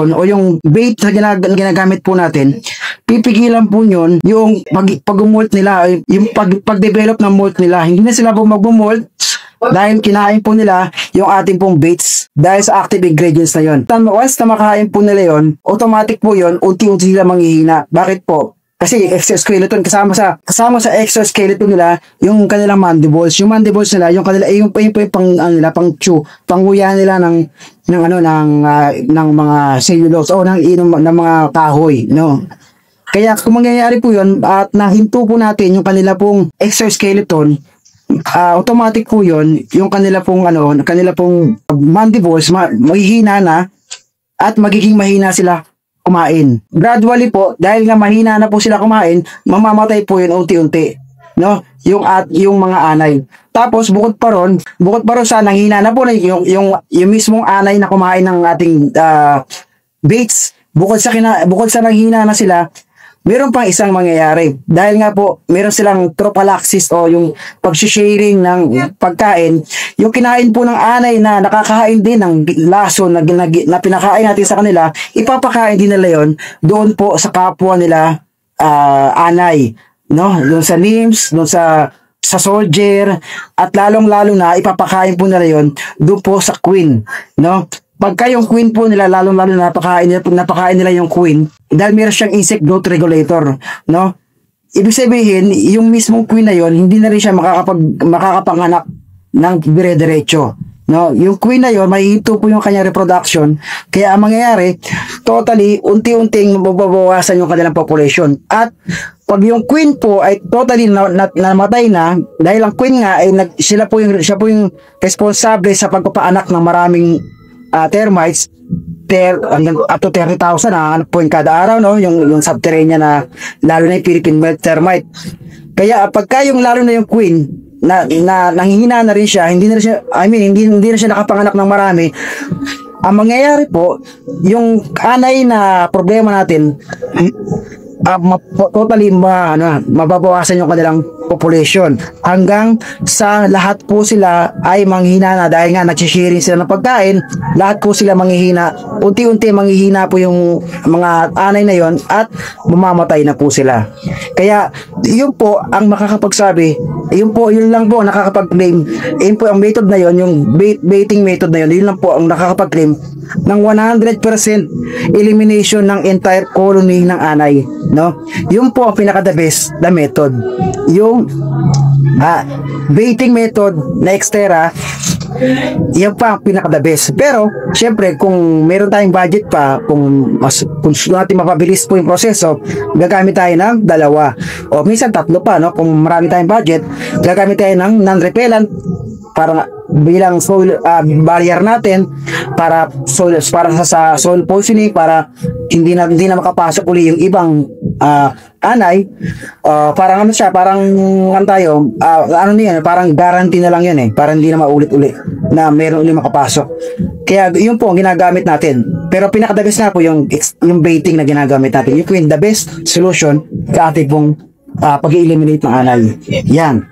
o yung bait na ginagamit po natin, pipigilan po yun yung pag-molt nila, yung pag-develop ng molt nila. Hindi na sila po mag-molt dahil kinain po nila yung ating pong baits dahil sa active ingredients na yun. Once na makain po nila yun, automatic po yun, unti-unti sila manghihina. Bakit po? Kasi exoskeleton, kasama sa exoskeleton nila yung kanilang mandibles. Yung mandibles nila, yung kanila yung pang chew, panguya nila ng mga cellulose o ng mga kahoy, no. Kaya kung mangyayari po yun at nahinto po natin yung kanila pong exoskeleton, automatic po yun, yung kanila pong mandibles mahihina na at magiging mahina sila kumain. Gradually po, dahil nga mahina na po sila kumain, mamamatay po yun unti-unti, no? Yung mga anay. Tapos bukod pa ron sa nanghina na po yung mismong anay na kumain ng ating baits, bukod sa nanghina na sila, meron pang isang mangyayari. Dahil nga po, meron silang tropalaxis o yung pag-sharing ng pagkain. Yung kinain po ng anay na nakakain din ng lason na pinakain natin sa kanila, ipapakain din nila yon doon po sa kapwa nila anay. No? Doon sa nymphs, doon sa soldier, at lalong-lalo na ipapakain po nila yon doon po sa queen. No? Pagka yung queen po nila, lalong-lalo na napakain nila yung queen, dahil meron siyang insect growth regulator, no? Ibig sabihin, yung mismong queen na yon, hindi na rin siya makakapanganak ng dire-diretso, no? Yung queen na yon, mahihito po yung kanyang reproduction, kaya ang mangyayari, totally, unti-unting mababawasan yung kanilang population. At pag yung queen po ay totally namatay na, dahil ang queen nga ay siya po yung responsable sa pagpapaanak ng maraming termites, up to 30,000 po yung kada araw, no? Yung subterranean na, lalo na yung Philippine belt termite. Kaya pagka yung lalo na yung queen na nanghihina na rin siya, hindi na siya nakapanganak ng marami, ang mangyayari po, yung anay na problema natin, totally mababawasan yung kanilang population hanggang sa lahat po sila ay manghihina na, dahil nga nagsisharing sila ng pagkain, lahat po sila manghihina, unti-unti manghihina po yung mga anay na yon at mamamatay na po sila. Kaya yun po ang makakapagsabi, yun lang po ang nakakapag-claim, yun po ang method na yon, yung baiting method na yun lang po ang nakakapag-claim ng 100% elimination ng entire colony ng anay, no? Yun po ang pinaka-the best na method, yung baiting method na Xterra. Yan pa ang pinaka-the best. Pero syempre, kung meron tayong budget pa, kung natin mapabilis po yung proseso, gagamit tayo ng 2 o minsan 3 pa, no? Kung marami tayong budget, gagamit tayo ng non-repellent para bilang soil barrier natin, para sa soil poisoning, para hindi na makapasok uli yung ibang anay. Parang ano siya, parang parang guarantee na lang yun para hindi na maulit-uli na meron uli makapasok. Kaya yun po ang ginagamit natin. Pero pinaka-the-best na po yung baiting na ginagamit natin. Yung the best solution sa ating pong pag-eliminate ng anay. Yan.